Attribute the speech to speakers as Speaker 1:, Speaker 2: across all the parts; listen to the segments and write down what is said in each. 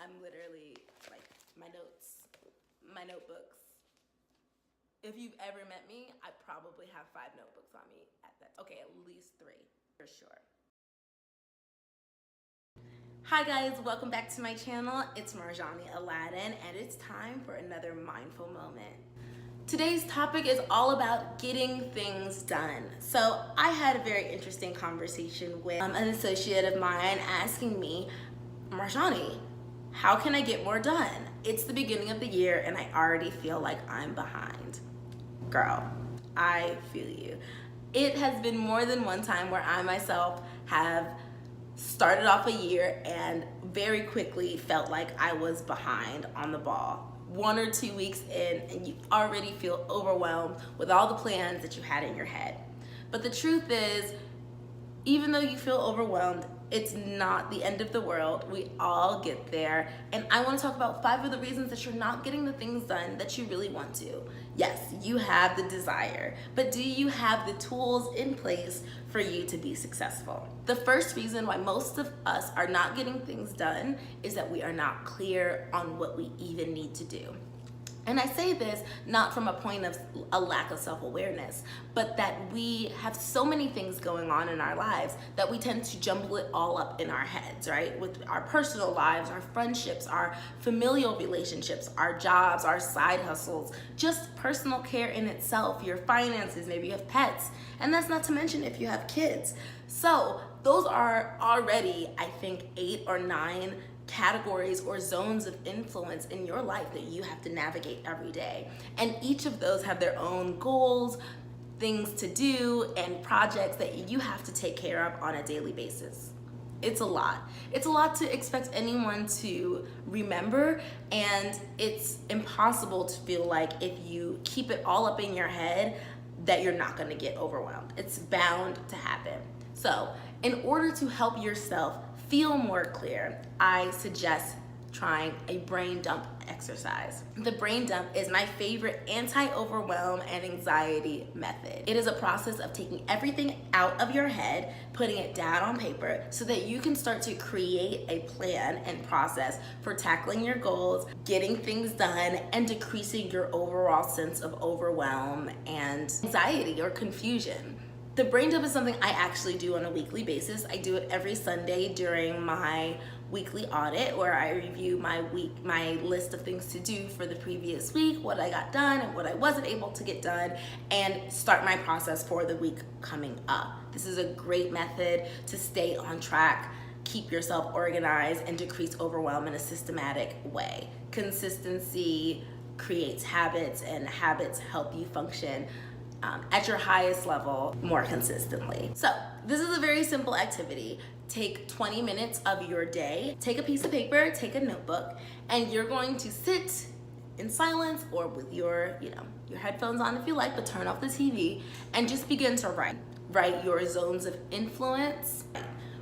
Speaker 1: I'm literally like my notebooks. If you've ever met me, I probably have 5 notebooks on me at that. Okay, at least 3 for sure. Hi guys, welcome back to my channel. It's Marjani Aladdin and it's time for another mindful moment. Today's topic is all about getting things done. So I had a very interesting conversation with an associate of mine asking me, Marjani, how can I get more done? It's the beginning of the year and I already feel like I'm behind. Girl, I feel you. It has been more than one time where I myself have started off a year and very quickly felt like I was behind on the ball. 1 or 2 weeks in and you already feel overwhelmed with all the plans that you had in your head. But the truth is, even though you feel overwhelmed, it's not the end of the world. We all get there. And I want to talk about 5 of the reasons that you're not getting the things done that you really want to. Yes, you have the desire, but do you have the tools in place for you to be successful? The first reason why most of us are not getting things done is that we are not clear on what we even need to do. And I say this not from a point of a lack of self-awareness, but that we have so many things going on in our lives that we tend to jumble it all up in our heads, right? With our personal lives, our friendships, our familial relationships, our jobs, our side hustles, just personal care in itself, your finances, maybe you have pets, and that's not to mention if you have kids. So those are already, I think, 8 or 9 categories or zones of influence in your life that you have to navigate every day. And each of those have their own goals, things to do, and projects that you have to take care of on a daily basis. It's a lot. It's a lot to expect anyone to remember, and it's impossible to feel like if you keep it all up in your head that you're not going to get overwhelmed. It's bound to happen. So, in order to help yourself feel more clear, I suggest trying a brain dump exercise. The brain dump is my favorite anti-overwhelm and anxiety method. It is a process of taking everything out of your head, putting it down on paper so that you can start to create a plan and process for tackling your goals, getting things done, and decreasing your overall sense of overwhelm and anxiety or confusion. The brain dump is something I actually do on a weekly basis. I do it every Sunday during my weekly audit where I review my list of things to do for the previous week, what I got done and what I wasn't able to get done, and start my process for the week coming up. This is a great method to stay on track, keep yourself organized, and decrease overwhelm in a systematic way. Consistency creates habits, and habits help you function at your highest level more consistently. So this is a very simple activity. Take 20 minutes of your day, take a piece of paper, take a notebook, and you're going to sit in silence or with your headphones on if you like, but turn off the TV and just begin to write. Write your zones of influence.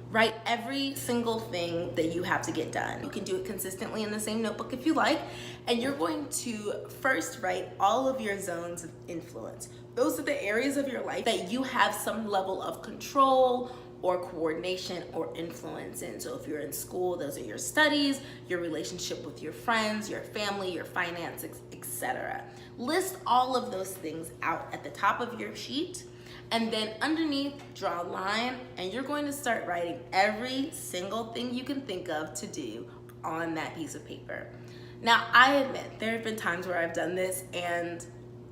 Speaker 1: Write every single thing that you have to get done. You can do it consistently in the same notebook if you like, and you're going to first write all of your zones of influence. Those are the areas of your life that you have some level of control or coordination or influence in. So if you're in school, those are your studies, your relationship with your friends, your family, your finances, etc. List all of those things out at the top of your sheet, and then underneath, draw a line, and you're going to start writing every single thing you can think of to do on that piece of paper. Now, I admit, there have been times where I've done this and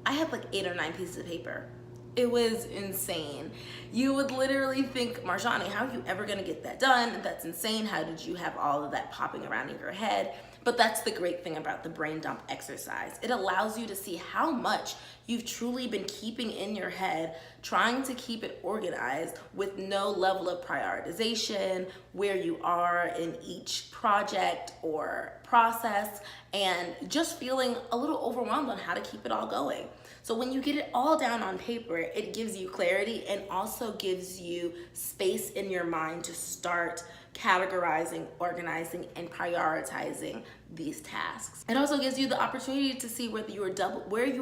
Speaker 1: I had like 8 or 9 pieces of paper. It was insane. You would literally think, Marjani, how are you ever gonna get that done? That's insane. How did you have all of that popping around in your head? But that's the great thing about the brain dump exercise. It allows you to see how much you've truly been keeping in your head, trying to keep it organized with no level of prioritization, where you are in each project or process, and just feeling a little overwhelmed on how to keep it all going. So when you get it all down on paper, it gives you clarity and also gives you space in your mind to start categorizing, organizing, and prioritizing these tasks. It also gives you the opportunity to see where you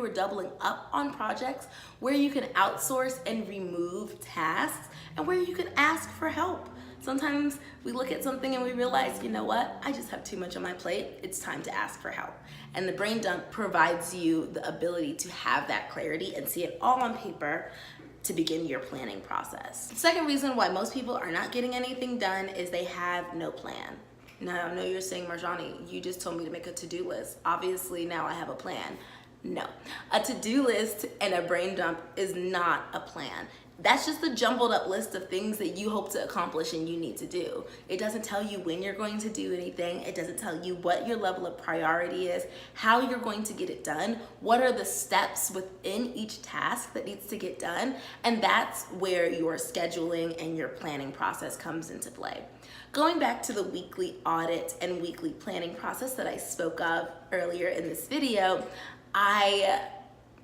Speaker 1: are doubling up on projects, where you can outsource and remove tasks, and where you can ask for help. Sometimes we look at something and we realize, you know what, I just have too much on my plate. It's time to ask for help. And the brain dump provides you the ability to have that clarity and see it all on paper to begin your planning process. The second reason why most people are not getting anything done is they have no plan. Now, I know you're saying, Marjani, you just told me to make a to-do list. Obviously, now I have a plan. No, a to-do list and a brain dump is not a plan. That's just a jumbled up list of things that you hope to accomplish and you need to do. It doesn't tell you when you're going to do anything. It doesn't tell you what your level of priority is, how you're going to get it done, what are the steps within each task that needs to get done. And that's where your scheduling and your planning process comes into play. Going back to the weekly audit and weekly planning process that I spoke of earlier in this video, I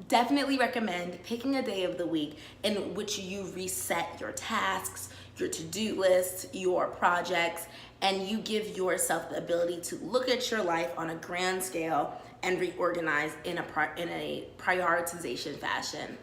Speaker 1: definitely recommend picking a day of the week in which you reset your tasks, your to-do list, your projects, and you give yourself the ability to look at your life on a grand scale and reorganize in a prioritization fashion.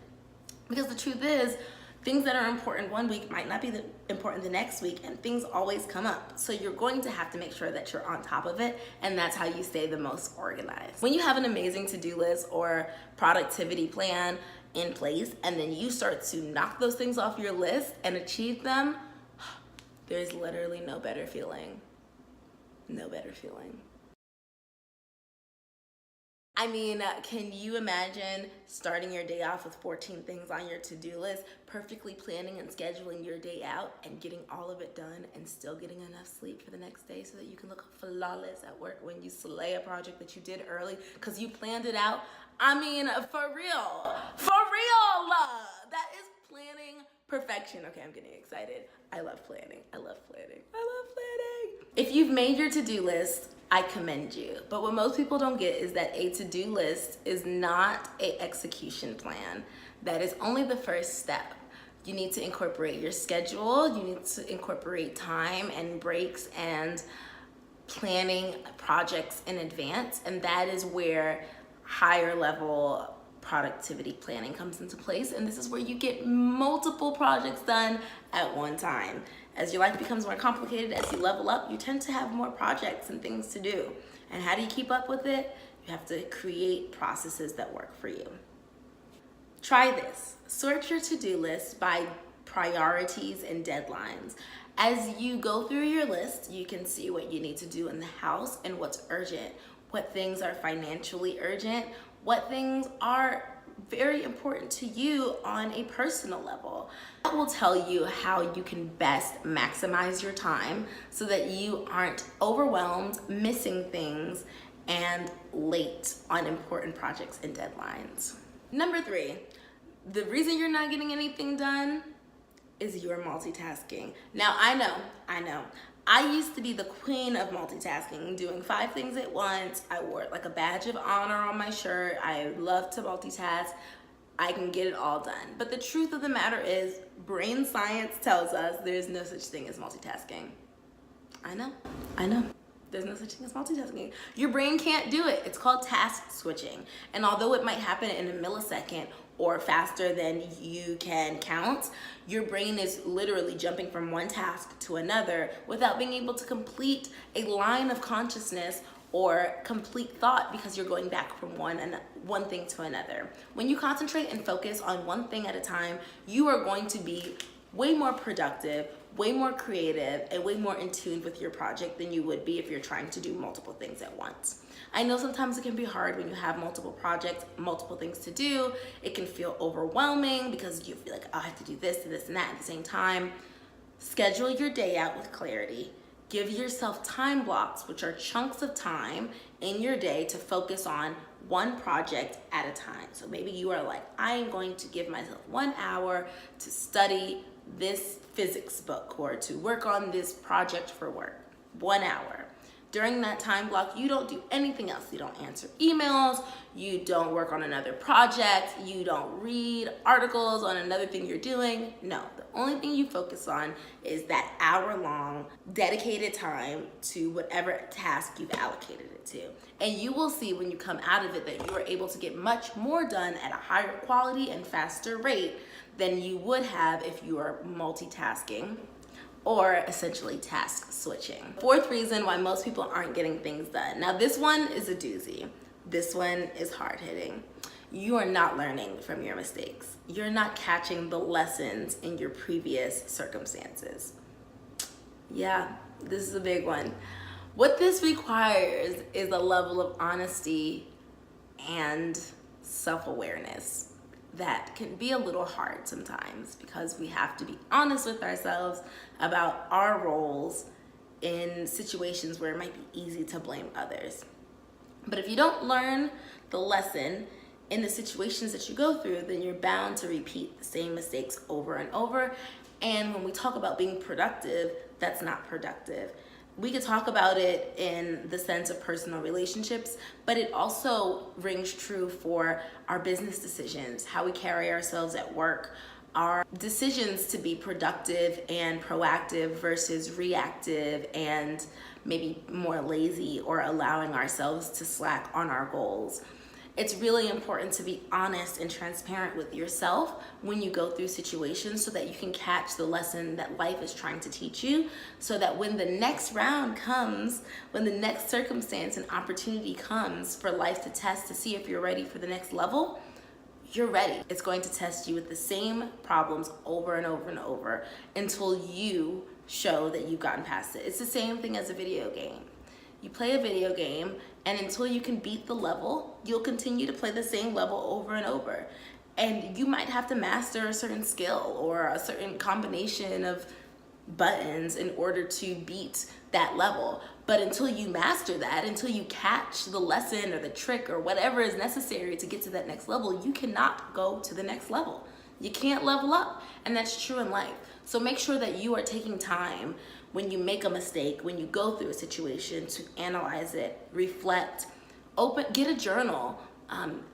Speaker 1: Because the truth is, things that are important one week might not be important the next week, and things always come up. So you're going to have to make sure that you're on top of it, and that's how you stay the most organized. When you have an amazing to-do list or productivity plan in place, and then you start to knock those things off your list and achieve them, there's literally no better feeling. No better feeling. I mean, can you imagine starting your day off with 14 things on your to-do list, perfectly planning and scheduling your day out and getting all of it done and still getting enough sleep for the next day so that you can look flawless at work when you slay a project that you did early because you planned it out? I mean, for real. That is planning perfection. Okay, I'm getting excited. I love planning. If you've made your to-do list, I commend you. But what most people don't get is that a to-do list is not an execution plan. That is only the first step. You need to incorporate your schedule. You need to incorporate time and breaks and planning projects in advance. And that is where higher level productivity planning comes into place. And this is where you get multiple projects done at one time. As your life becomes more complicated, as you level up, you tend to have more projects and things to do. And how do you keep up with it? You have to create processes that work for you. Try this. Sort your to-do list by priorities and deadlines. As you go through your list, you can see what you need to do in the house and what's urgent, what things are financially urgent, what things are very important to you on a personal level. That will tell you how you can best maximize your time so that you aren't overwhelmed, missing things, and late on important projects and deadlines. Number 3, the reason you're not getting anything done is you're multitasking. Now, I know. I used to be the queen of multitasking, doing 5 things at once. I wore it like a badge of honor on my shirt. I love to multitask. I can get it all done. But the truth of the matter is, brain science tells us there's no such thing as multitasking. I know. There's no such thing as multitasking. Your brain can't do it. It's called task switching. And although it might happen in a millisecond or faster than you can count, your brain is literally jumping from one task to another without being able to complete a line of consciousness or complete thought because you're going back from one thing to another. When you concentrate and focus on one thing at a time, you are going to be way more productive, way more creative, and way more in tune with your project than you would be if you're trying to do multiple things at once. I know sometimes it can be hard when you have multiple projects, multiple things to do. It can feel overwhelming because you feel like, oh, I have to do this and this and that at the same time. Schedule your day out with clarity. Give yourself time blocks, which are chunks of time in your day to focus on one project at a time. So maybe you are like, I am going to give myself 1 hour to study this physics book or to work on this project for work. 1 hour. During that time block, you don't do anything else. You don't answer emails, you don't work on another project, you don't read articles on another thing you're doing. No, the only thing you focus on is that hour-long dedicated time to whatever task you've allocated it to. And you will see when you come out of it that you are able to get much more done at a higher quality and faster rate than you would have if you are multitasking. or essentially task switching. Fourth reason why most people aren't getting things done. Now this one is a doozy. This one is hard hitting. You are not learning from your mistakes. You're not catching the lessons in your previous circumstances. Yeah, this is a big one. What this requires is a level of honesty and self-awareness that can be a little hard sometimes, because we have to be honest with ourselves about our roles in situations where it might be easy to blame others. But if you don't learn the lesson in the situations that you go through, then you're bound to repeat the same mistakes over and over. And when we talk about being productive, that's not productive. We could talk about it in the sense of personal relationships, but it also rings true for our business decisions, how we carry ourselves at work, our decisions to be productive and proactive versus reactive and maybe more lazy, or allowing ourselves to slack on our goals. It's really important to be honest and transparent with yourself when you go through situations, so that you can catch the lesson that life is trying to teach you, so that when the next round comes, when the next circumstance and opportunity comes for life to test to see if you're ready for the next level, you're ready. It's going to test you with the same problems over and over and over until you show that you've gotten past it. It's the same thing as a video game. You play a video game, and until you can beat the level, you'll continue to play the same level over and over. And you might have to master a certain skill or a certain combination of buttons in order to beat that level. But until you master that, until you catch the lesson or the trick or whatever is necessary to get to that next level, you cannot go to the next level. You can't level up, and that's true in life. So make sure that you are taking time when you make a mistake, when you go through a situation, to analyze it, reflect, get a journal,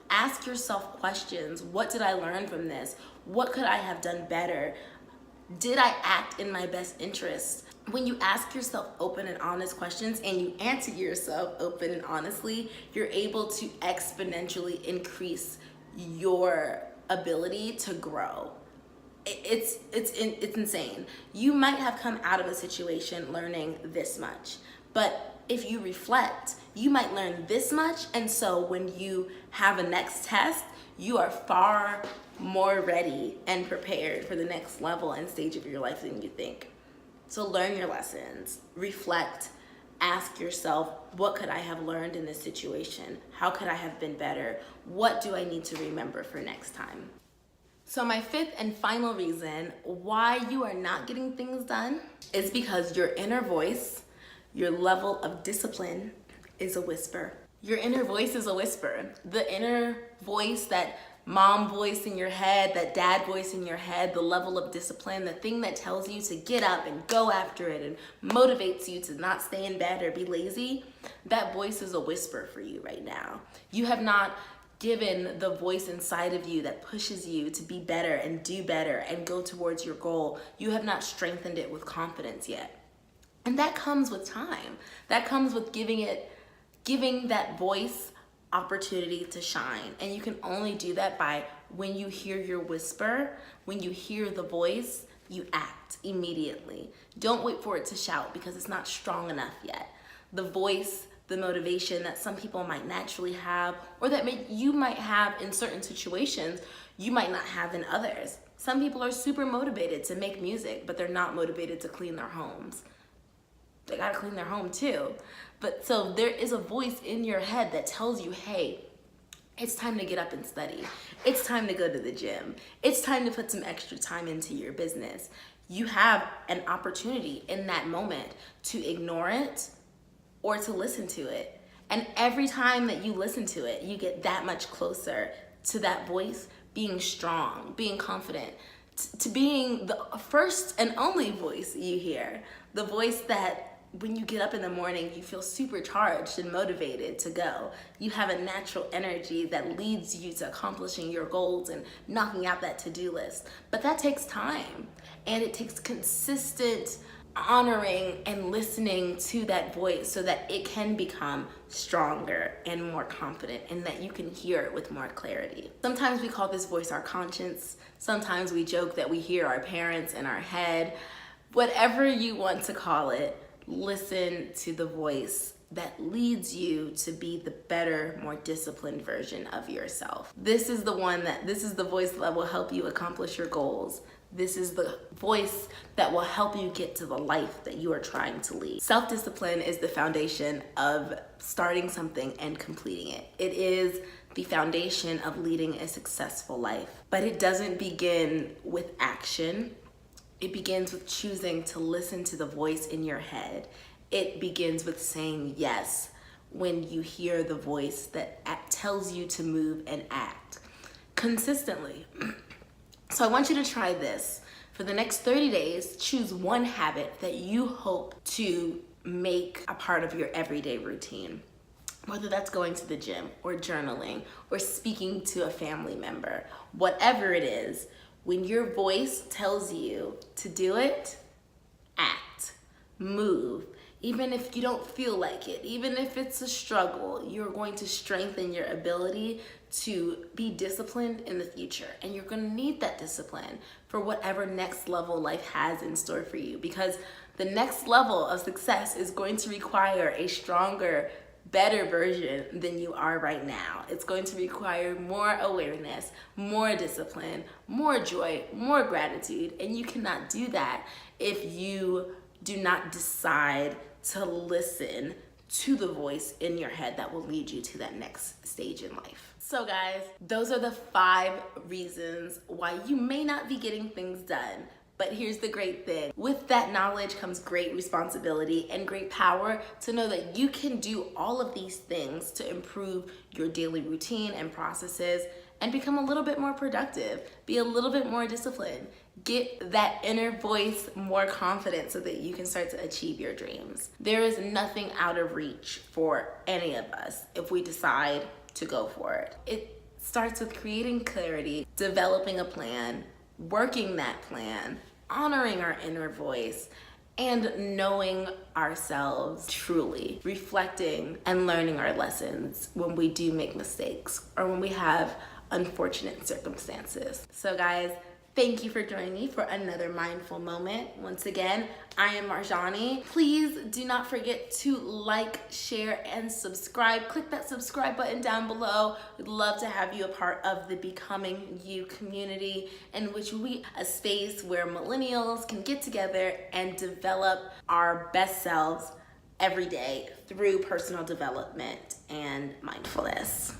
Speaker 1: ask yourself questions. What did I learn from this? What could I have done better? Did I act in my best interest? When you ask yourself open and honest questions and you answer yourself open and honestly, you're able to exponentially increase your ability to grow. It's insane. You might have come out of a situation learning this much, but if you reflect, you might learn this much, and so when you have a next test, you are far more ready and prepared for the next level and stage of your life than you think. So learn your lessons, reflect, ask yourself, what could I have learned in this situation? How could I have been better? What do I need to remember for next time? So my fifth and final reason why you are not getting things done is because your inner voice, your level of discipline, is a whisper. Your inner voice is a whisper. The inner voice, that mom voice in your head, that dad voice in your head, the level of discipline, the thing that tells you to get up and go after it and motivates you to not stay in bed or be lazy, that voice is a whisper for you right now. You have not given the voice inside of you that pushes you to be better and do better and go towards your goal. You have not strengthened it with confidence yet. And that comes with time. That comes with giving that voice opportunity to shine. And you can only do that by, when you hear your whisper, when you hear the voice, you act immediately. Don't wait for it to shout, because it's not strong enough yet. The voice, the motivation that some people might naturally have, or that you might have in certain situations, you might not have in others. Some people are super motivated to make music, but they're not motivated to clean their homes. They gotta clean their home too. But so there is a voice in your head that tells you, hey, it's time to get up and study. It's time to go to the gym. It's time to put some extra time into your business. You have an opportunity in that moment to ignore it or to listen to it. And every time that you listen to it, you get that much closer to that voice being strong, being confident, to being the first and only voice you hear. The voice that when you get up in the morning, you feel supercharged and motivated to go. You have a natural energy that leads you to accomplishing your goals and knocking out that to-do list. But that takes time, and it takes consistent honoring and listening to that voice so that it can become stronger and more confident, and that you can hear it with more clarity. Sometimes we call this voice our conscience. Sometimes we joke that we hear our parents in our head. Whatever you want to call it, listen to the voice that leads you to be the better, more disciplined version of yourself. This is the voice that will help you accomplish your goals. This is the voice that will help you get to the life that you are trying to lead. Self-discipline is the foundation of starting something and completing it. It is the foundation of leading a successful life. But it doesn't begin with action. It begins with choosing to listen to the voice in your head. It begins with saying yes when you hear the voice that tells you to move and act consistently. So I want you to try this. For the next 30 days, choose one habit that you hope to make a part of your everyday routine. Whether that's going to the gym or journaling or speaking to a family member, whatever it is, when your voice tells you to do it, act, move. Even if you don't feel like it, even if it's a struggle, you're going to strengthen your ability to be disciplined in the future. And you're going to need that discipline for whatever next level life has in store for you, because the next level of success is going to require a stronger, better version than you are right now. It's going to require more awareness, more discipline, more joy, more gratitude. And you cannot do that if you do not decide to listen to the voice in your head that will lead you to that next stage in life. So guys, those are the 5 reasons why you may not be getting things done. But here's the great thing. With that knowledge comes great responsibility and great power to know that you can do all of these things to improve your daily routine and processes and become a little bit more productive, be a little bit more disciplined, get that inner voice more confident so that you can start to achieve your dreams. There is nothing out of reach for any of us if we decide to go for it. It starts with creating clarity, developing a plan, working that plan, honoring our inner voice, and knowing ourselves truly, reflecting and learning our lessons when we do make mistakes or when we have unfortunate circumstances. So guys, thank you for joining me for another mindful moment. Once again, I am Marjani. Please do not forget to like, share, and subscribe. Click that subscribe button down below. We'd love to have you a part of the Becoming You community, in which we a space where millennials can get together and develop our best selves every day through personal development and mindfulness.